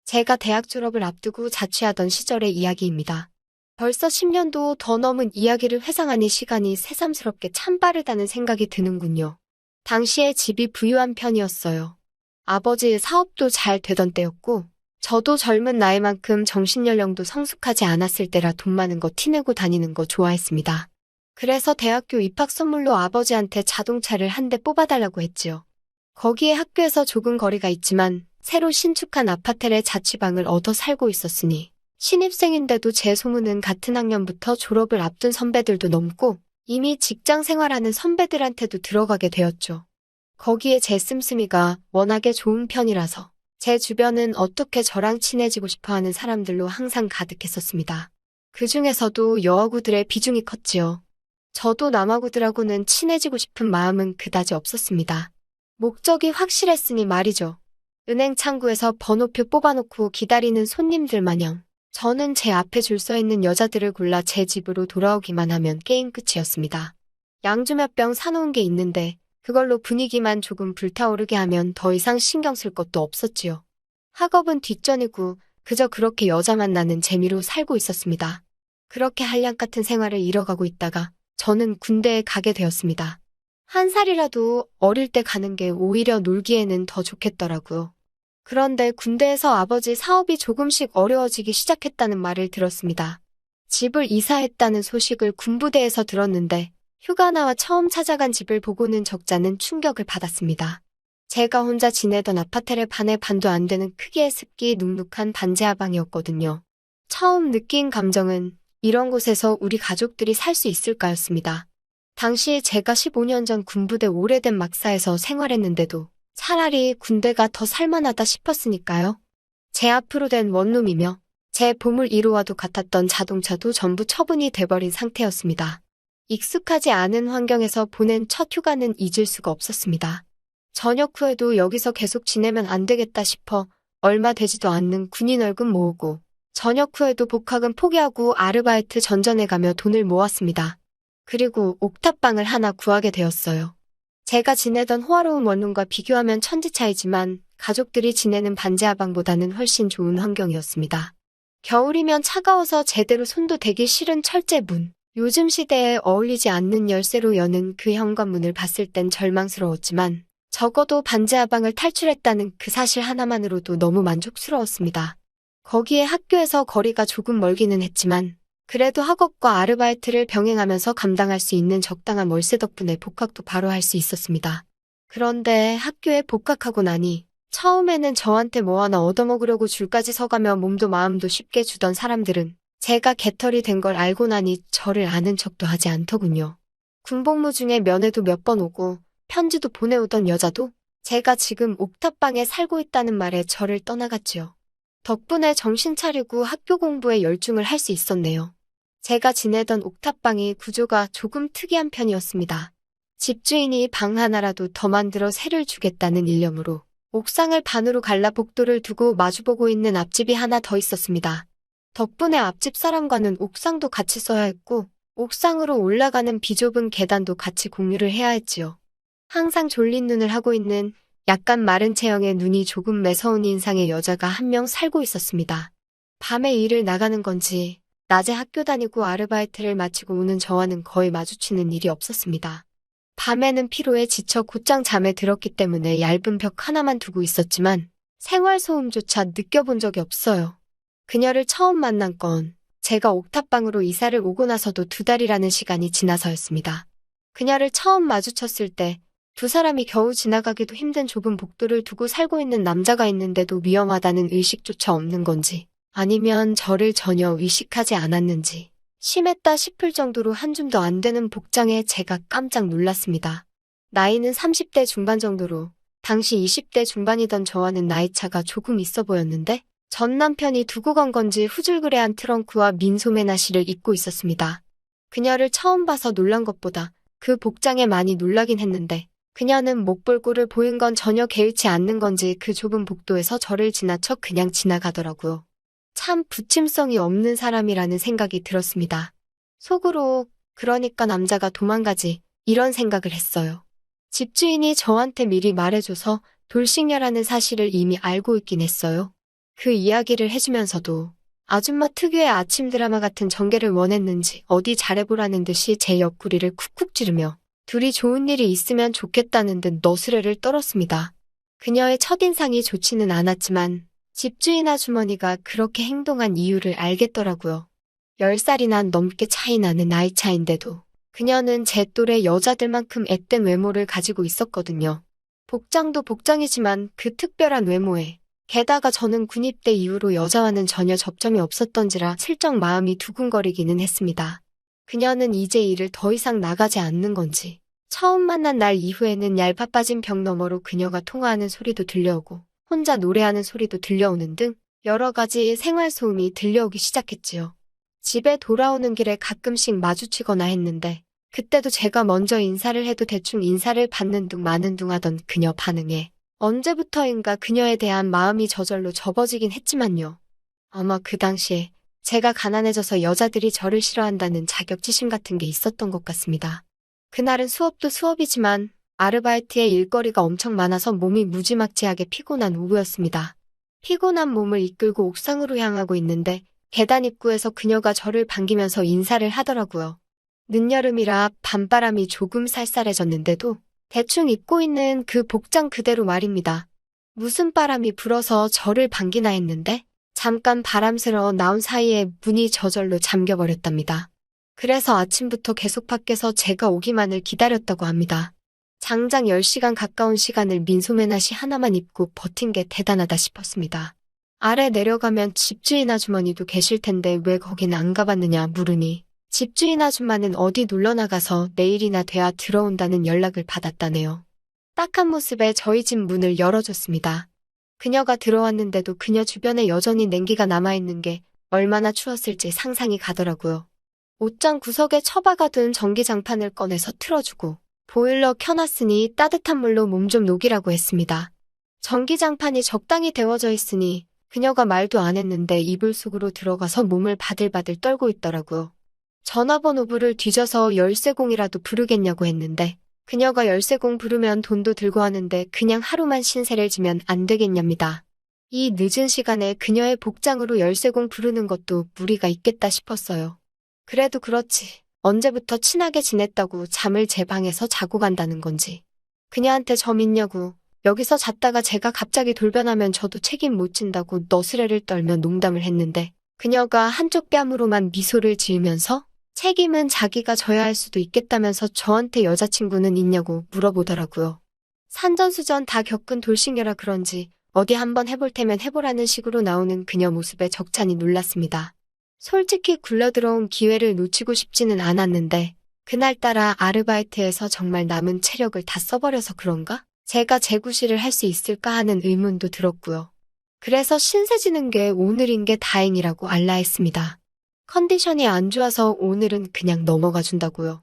제가 대학 졸업을 앞두고 자취하던 시절의 이야기입니다. 벌써 10년도 더 넘은 이야기를 회상하니 시간이 새삼스럽게 참 빠르다는 생각이 드는군요. 당시에 집이 부유한 편이었어요. 아버지의 사업도 잘 되던 때였고, 저도 젊은 나이만큼 정신연령도 성숙하지 않았을 때라 돈 많은 거 티내고 다니는 거 좋아했습니다. 그래서 대학교 입학 선물로 아버지한테 자동차를 한 대 뽑아달라고 했지요. 거기에 학교에서 조금 거리가 있지만 새로 신축한 아파트에 자취방을 얻어 살고 있었으니 신입생인데도 제 소문은 같은 학년부터 졸업을 앞둔 선배들도 넘고 이미 직장 생활하는 선배들한테도 들어가게 되었죠. 거기에 제 씀씀이가 워낙에 좋은 편이라서 제 주변은 어떻게 저랑 친해지고 싶어하는 사람들로 항상 가득했었습니다. 그 중에서도 여아구들의 비중이 컸지요. 저도 남아구들하고는 친해지고 싶은 마음은 그다지 없었습니다. 목적이 확실했으니 말이죠. 은행 창구에서 번호표 뽑아놓고 기다리는 손님들 마냥 저는 제 앞에 줄 서 있는 여자들을 골라 제 집으로 돌아오기만 하면 게임 끝이었습니다. 양주 몇 병 사놓은 게 있는데 그걸로 분위기만 조금 불타오르게 하면 더 이상 신경 쓸 것도 없었지요. 학업은 뒷전이고 그저 그렇게 여자 만나는 재미로 살고 있었습니다. 그렇게 한량 같은 생활을 이뤄가고 있다가 저는 군대에 가게 되었습니다. 한 살이라도 어릴 때 가는 게 오히려 놀기에는 더 좋겠더라고요. 그런데 군대에서 아버지 사업이 조금씩 어려워지기 시작했다는 말을 들었습니다. 집을 이사했다는 소식을 군부대에서 들었는데 휴가 나와 처음 찾아간 집을 보고는 적잖은 충격을 받았습니다. 제가 혼자 지내던 아파트의 반의 반도 안 되는 크기의 습기 눅눅한 반지하방이었거든요. 처음 느낀 감정은 이런 곳에서 우리 가족들이 살 수 있을까였습니다. 당시 제가 15년 전 군부대 오래된 막사에서 생활했는데도 차라리 군대가 더 살만하다 싶었으니까요. 제 앞으로 된 원룸이며 제 보물 1호와도 같았던 자동차도 전부 처분이 돼버린 상태였습니다. 익숙하지 않은 환경에서 보낸 첫 휴가는 잊을 수가 없었습니다. 전역 후에도 여기서 계속 지내면 안 되겠다 싶어 얼마 되지도 않는 군인 월급 모으고 전역 후에도 복학은 포기하고 아르바이트 전전해 가며 돈을 모았습니다. 그리고 옥탑방을 하나 구하게 되었어요. 제가 지내던 호화로운 원룸과 비교하면 천지 차이지만 가족들이 지내는 반지하방보다는 훨씬 좋은 환경이었습니다. 겨울이면 차가워서 제대로 손도 대기 싫은 철제문, 요즘 시대에 어울리지 않는 열쇠로 여는 그 현관문을 봤을 땐 절망스러웠지만 적어도 반지하방을 탈출했다는 그 사실 하나만으로도 너무 만족스러웠습니다. 거기에 학교에서 거리가 조금 멀기는 했지만 그래도 학업과 아르바이트를 병행하면서 감당할 수 있는 적당한 월세 덕분에 복학도 바로 할 수 있었습니다. 그런데 학교에 복학하고 나니 처음에는 저한테 뭐 하나 얻어먹으려고 줄까지 서가며 몸도 마음도 쉽게 주던 사람들은 제가 개털이 된 걸 알고 나니 저를 아는 척도 하지 않더군요. 군복무 중에 면회도 몇 번 오고 편지도 보내오던 여자도 제가 지금 옥탑방에 살고 있다는 말에 저를 떠나갔지요. 덕분에 정신 차리고 학교 공부에 열중을 할 수 있었네요. 제가 지내던 옥탑방이 구조가 조금 특이한 편이었습니다. 집주인이 방 하나라도 더 만들어 새를 주겠다는 일념으로 옥상을 반으로 갈라 복도를 두고 마주보고 있는 앞집이 하나 더 있었습니다. 덕분에 앞집 사람과는 옥상도 같이 써야 했고 옥상으로 올라가는 비좁은 계단도 같이 공유를 해야 했지요. 항상 졸린 눈을 하고 있는 약간 마른 체형의 눈이 조금 매서운 인상의 여자가 한 명 살고 있었습니다. 밤에 일을 나가는 건지 낮에 학교 다니고 아르바이트를 마치고 오는 저와는 거의 마주치는 일이 없었습니다. 밤에는 피로에 지쳐 곧장 잠에 들었기 때문에 얇은 벽 하나만 두고 있었지만 생활소음조차 느껴본 적이 없어요. 그녀를 처음 만난 건 제가 옥탑방으로 이사를 오고 나서도 2달이라는 시간이 지나서였습니다. 그녀를 처음 마주쳤을 때 두 사람이 겨우 지나가기도 힘든 좁은 복도를 두고 살고 있는 남자가 있는데도 위험하다는 의식조차 없는 건지 아니면 저를 전혀 의식하지 않았는지 심했다 싶을 정도로 한 줌도 안 되는 복장에 제가 깜짝 놀랐습니다. 나이는 30대 중반 정도로 당시 20대 중반이던 저와는 나이차가 조금 있어 보였는데 전 남편이 두고 간 건지 후줄그레한 트렁크와 민소매 나시를 입고 있었습니다. 그녀를 처음 봐서 놀란 것보다 그 복장에 많이 놀라긴 했는데 그녀는 못 볼 꼴을 보인 건 전혀 개의치 않는 건지 그 좁은 복도에서 저를 지나쳐 그냥 지나가더라고요. 참 부침성이 없는 사람이라는 생각이 들었습니다. 속으로 그러니까 남자가 도망가지 이런 생각을 했어요. 집주인이 저한테 미리 말해줘서 돌싱녀라는 사실을 이미 알고 있긴 했어요. 그 이야기를 해주면서도 아줌마 특유의 아침 드라마 같은 전개를 원했는지 어디 잘해보라는 듯이 제 옆구리를 쿡쿡 찌르며 둘이 좋은 일이 있으면 좋겠다는 듯 너스레를 떨었습니다. 그녀의 첫인상이 좋지는 않았지만 집주인 아주머니가 그렇게 행동한 이유를 알겠더라고요. 10살이나 넘게 차이 나는 나이 차인데도 그녀는 제 또래 여자들만큼 앳된 외모를 가지고 있었거든요. 복장도 복장이지만 그 특별한 외모에 게다가 저는 군입대 이후로 여자와는 전혀 접점이 없었던지라 슬쩍 마음이 두근거리기는 했습니다. 그녀는 이제 일을 더 이상 나가지 않는 건지 처음 만난 날 이후에는 얄팍빠진 벽 너머로 그녀가 통화하는 소리도 들려오고 혼자 노래하는 소리도 들려오는 등 여러 가지 생활 소음이 들려오기 시작했지요. 집에 돌아오는 길에 가끔씩 마주치거나 했는데 그때도 제가 먼저 인사를 해도 대충 인사를 받는 둥 마는 둥 하던 그녀 반응에 언제부터인가 그녀에 대한 마음이 저절로 접어지긴 했지만요. 아마 그 당시에 제가 가난해져서 여자들이 저를 싫어한다는 자격지심 같은 게 있었던 것 같습니다. 그날은 수업도 수업이지만 아르바이트의 일거리가 엄청 많아서 몸이 무지막지하게 피곤한 오후였습니다. 피곤한 몸을 이끌고 옥상으로 향하고 있는데 계단 입구에서 그녀가 저를 반기면서 인사를 하더라고요. 늦여름이라 밤바람이 조금 쌀쌀해졌는데도 대충 입고 있는 그 복장 그대로 말입니다. 무슨 바람이 불어서 저를 반기나 했는데 잠깐 바람스러워 나온 사이에 문이 저절로 잠겨버렸답니다. 그래서 아침부터 계속 밖에서 제가 오기만을 기다렸다고 합니다. 장장 10시간 가까운 시간을 민소매나시 하나만 입고 버틴 게 대단하다 싶었습니다. 아래 내려가면 집주인 아주머니도 계실 텐데 왜 거긴 안 가봤느냐 물으니 집주인 아줌마는 어디 놀러나가서 내일이나 돼야 들어온다는 연락을 받았다네요. 딱한 모습에 저희 집 문을 열어줬습니다. 그녀가 들어왔는데도 그녀 주변에 여전히 냉기가 남아있는 게 얼마나 추웠을지 상상이 가더라고요. 옷장 구석에 처박아둔 전기장판을 꺼내서 틀어주고 보일러 켜놨으니 따뜻한 물로 몸 좀 녹이라고 했습니다. 전기장판이 적당히 데워져 있으니 그녀가 말도 안 했는데 이불 속으로 들어가서 몸을 바들바들 떨고 있더라고요. 전화번호부를 뒤져서 열쇠공이라도 부르겠냐고 했는데 그녀가 열쇠공 부르면 돈도 들고 하는데 그냥 하루만 신세를 지면 안 되겠냐입니다. 이 늦은 시간에 그녀의 복장으로 열쇠공 부르는 것도 무리가 있겠다 싶었어요. 그래도 그렇지. 언제부터 친하게 지냈다고 잠을 제 방에서 자고 간다는 건지. 그녀한테 저 믿냐고. 여기서 잤다가 제가 갑자기 돌변하면 저도 책임 못 진다고 너스레를 떨며 농담을 했는데 그녀가 한쪽 뺨으로만 미소를 지으면서 책임은 자기가 져야 할 수도 있겠다면서 저한테 여자친구는 있냐고 물어보더라고요. 산전수전 다 겪은 돌싱겨라 그런지 어디 한번 해볼 테면 해보라는 식으로 나오는 그녀 모습에 적잖이 놀랐습니다. 솔직히 굴러들어온 기회를 놓치고 싶지는 않았는데 그날따라 아르바이트에서 정말 남은 체력을 다 써버려서 그런가? 제가 재구실을 할 수 있을까 하는 의문도 들었고요. 그래서 신세지는 게 오늘인 게 다행이라고 알라했습니다. 컨디션이 안 좋아서 오늘은 그냥 넘어가 준다고요.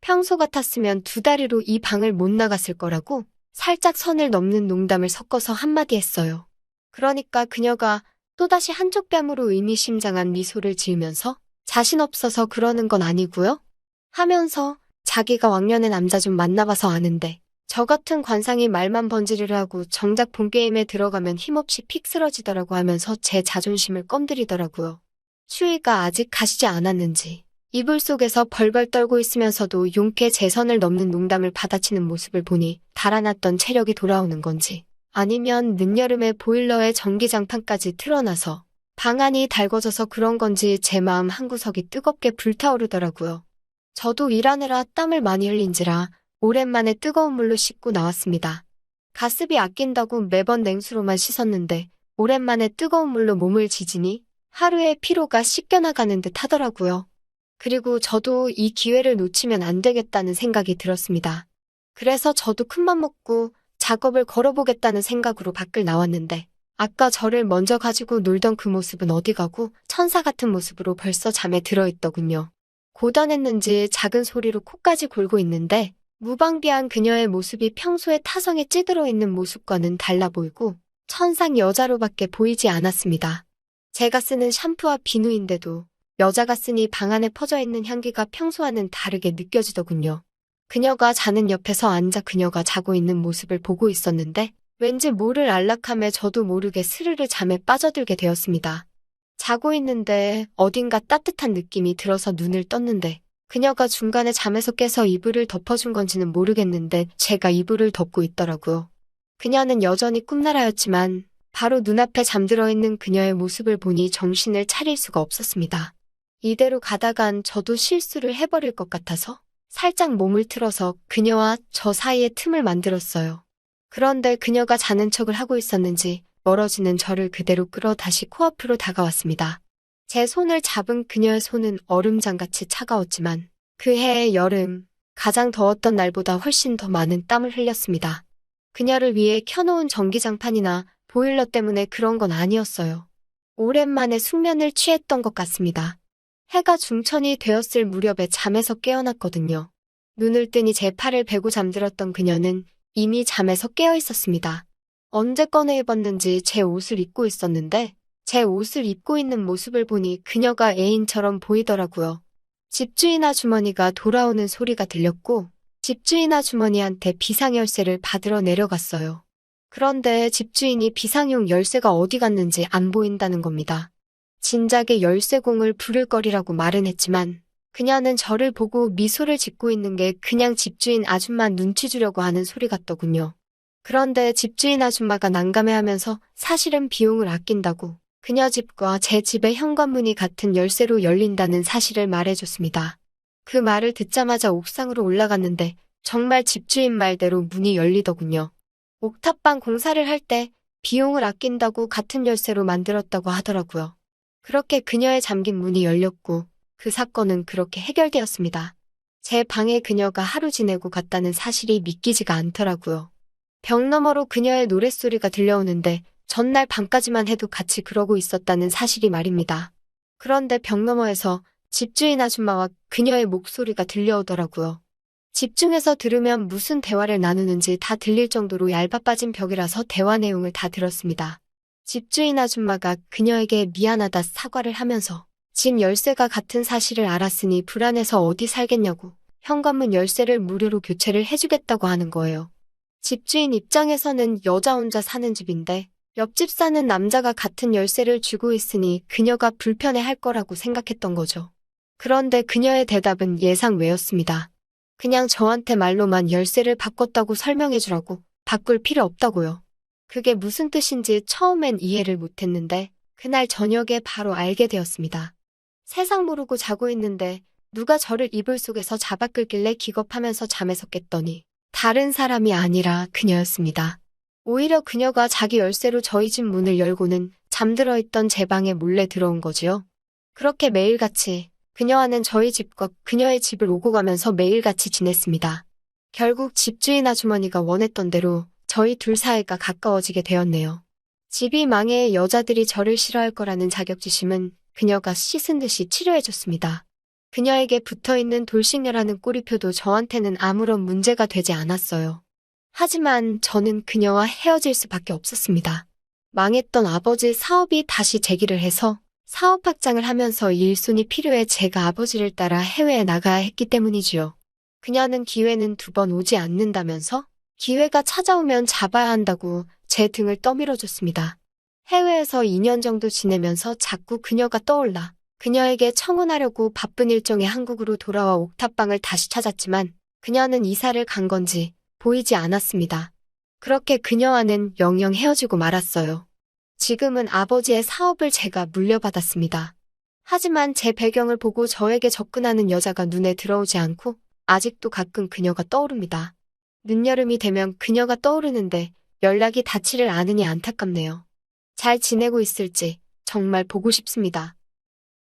평소 같았으면 2다리로 이 방을 못 나갔을 거라고 살짝 선을 넘는 농담을 섞어서 한마디 했어요. 그러니까 그녀가 또다시 한쪽 뺨으로 의미심장한 미소를 지으면서 자신 없어서 그러는 건 아니고요? 하면서 자기가 왕년의 남자 좀 만나봐서 아는데 저 같은 관상이 말만 번지르르 하고 정작 본게임에 들어가면 힘없이 픽 쓰러지더라고 하면서 제 자존심을 껌들이더라고요. 추위가 아직 가시지 않았는지 이불 속에서 벌벌 떨고 있으면서도 용케 제 선을 넘는 농담을 받아치는 모습을 보니 달아났던 체력이 돌아오는 건지 아니면 늦여름에 보일러에 전기장판까지 틀어놔서 방 안이 달궈져서 그런 건지 제 마음 한구석이 뜨겁게 불타오르더라고요. 저도 일하느라 땀을 많이 흘린지라 오랜만에 뜨거운 물로 씻고 나왔습니다. 가습이 아낀다고 매번 냉수로만 씻었는데 오랜만에 뜨거운 물로 몸을 지지니 하루의 피로가 씻겨나가는 듯 하더라고요. 그리고 저도 이 기회를 놓치면 안 되겠다는 생각이 들었습니다. 그래서 저도 큰맘 먹고 작업을 걸어보겠다는 생각으로 밖을 나왔는데 아까 저를 먼저 가지고 놀던 그 모습은 어디 가고 천사 같은 모습으로 벌써 잠에 들어있더군요. 고단했는지 작은 소리로 코까지 골고 있는데 무방비한 그녀의 모습이 평소에 타성에 찌들어 있는 모습과는 달라 보이고 천상 여자로밖에 보이지 않았습니다. 제가 쓰는 샴푸와 비누인데도 여자가 쓰니 방 안에 퍼져 있는 향기가 평소와는 다르게 느껴지더군요. 그녀가 자는 옆에서 앉아 그녀가 자고 있는 모습을 보고 있었는데 왠지 모를 안락함에 저도 모르게 스르르 잠에 빠져들게 되었습니다. 자고 있는데 어딘가 따뜻한 느낌이 들어서 눈을 떴는데 그녀가 중간에 잠에서 깨서 이불을 덮어준 건지는 모르겠는데 제가 이불을 덮고 있더라고요. 그녀는 여전히 꿈나라였지만 바로 눈앞에 잠들어 있는 그녀의 모습을 보니 정신을 차릴 수가 없었습니다. 이대로 가다간 저도 실수를 해버릴 것 같아서 살짝 몸을 틀어서 그녀와 저 사이에 틈을 만들었어요. 그런데 그녀가 자는 척을 하고 있었는지 멀어지는 저를 그대로 끌어 다시 코앞으로 다가왔습니다. 제 손을 잡은 그녀의 손은 얼음장같이 차가웠지만 그 해의 여름, 가장 더웠던 날보다 훨씬 더 많은 땀을 흘렸습니다. 그녀를 위해 켜놓은 전기장판이나 보일러 때문에 그런 건 아니었어요. 오랜만에 숙면을 취했던 것 같습니다. 해가 중천이 되었을 무렵에 잠에서 깨어났거든요. 눈을 뜨니 제 팔을 베고 잠들었던 그녀는 이미 잠에서 깨어 있었습니다. 언제 꺼내 입었는지 제 옷을 입고 있었는데 제 옷을 입고 있는 모습을 보니 그녀가 애인처럼 보이더라고요. 집주인 아주머니가 돌아오는 소리가 들렸고 집주인 아주머니한테 비상열쇠를 받으러 내려갔어요. 그런데 집주인이 비상용 열쇠가 어디 갔는지 안 보인다는 겁니다. 진작에 열쇠공을 부를 거리라고 말은 했지만 그녀는 저를 보고 미소를 짓고 있는 게 그냥 집주인 아줌마 눈치 주려고 하는 소리 같더군요. 그런데 집주인 아줌마가 난감해하면서 사실은 비용을 아낀다고 그녀 집과 제 집의 현관문이 같은 열쇠로 열린다는 사실을 말해줬습니다. 그 말을 듣자마자 옥상으로 올라갔는데 정말 집주인 말대로 문이 열리더군요. 옥탑방 공사를 할 때 비용을 아낀다고 같은 열쇠로 만들었다고 하더라고요. 그렇게 그녀의 잠긴 문이 열렸고 그 사건은 그렇게 해결되었습니다. 제 방에 그녀가 하루 지내고 갔다는 사실이 믿기지가 않더라고요. 벽 너머로 그녀의 노랫소리가 들려오는데 전날 밤까지만 해도 같이 그러고 있었다는 사실이 말입니다. 그런데 벽 너머에서 집주인 아줌마와 그녀의 목소리가 들려오더라고요. 집중해서 들으면 무슨 대화를 나누는지 다 들릴 정도로 얇아빠진 벽이라서 대화 내용을 다 들었습니다. 집주인 아줌마가 그녀에게 미안하다 사과를 하면서 집 열쇠가 같은 사실을 알았으니 불안해서 어디 살겠냐고 현관문 열쇠를 무료로 교체를 해주겠다고 하는 거예요. 집주인 입장에서는 여자 혼자 사는 집인데 옆집 사는 남자가 같은 열쇠를 주고 있으니 그녀가 불편해할 거라고 생각했던 거죠. 그런데 그녀의 대답은 예상 외였습니다. 그냥 저한테 말로만 열쇠를 바꿨다고 설명해주라고 바꿀 필요 없다고요. 그게 무슨 뜻인지 처음엔 이해를 못했는데 그날 저녁에 바로 알게 되었습니다. 세상 모르고 자고 있는데 누가 저를 이불 속에서 잡아 끌길래 기겁하면서 잠에서 깼더니 다른 사람이 아니라 그녀였습니다. 오히려 그녀가 자기 열쇠로 저희 집 문을 열고는 잠들어 있던 제 방에 몰래 들어온 거지요. 그렇게 매일같이 그녀와는 저희 집과 그녀의 집을 오고 가면서 매일같이 지냈습니다. 결국 집주인 아주머니가 원했던 대로 저희 둘 사이가 가까워지게 되었네요. 집이 망해 여자들이 저를 싫어할 거라는 자격지심은 그녀가 씻은 듯이 치료해줬습니다. 그녀에게 붙어있는 돌싱녀라는 꼬리표도 저한테는 아무런 문제가 되지 않았어요. 하지만 저는 그녀와 헤어질 수밖에 없었습니다. 망했던 아버지 사업이 다시 재기를 해서 사업 확장을 하면서 일손이 필요해 제가 아버지를 따라 해외에 나가야 했기 때문이지요. 그녀는 기회는 2번 오지 않는다면서 기회가 찾아오면 잡아야 한다고 제 등을 떠밀어줬습니다. 해외에서 2년 정도 지내면서 자꾸 그녀가 떠올라 그녀에게 청혼하려고 바쁜 일정에 한국으로 돌아와 옥탑방을 다시 찾았지만 그녀는 이사를 간 건지 보이지 않았습니다. 그렇게 그녀와는 영영 헤어지고 말았어요. 지금은 아버지의 사업을 제가 물려받았습니다. 하지만 제 배경을 보고 저에게 접근하는 여자가 눈에 들어오지 않고 아직도 가끔 그녀가 떠오릅니다. 늦여름이 되면 그녀가 떠오르는데 연락이 닿지를 않으니 안타깝네요. 잘 지내고 있을지 정말 보고 싶습니다.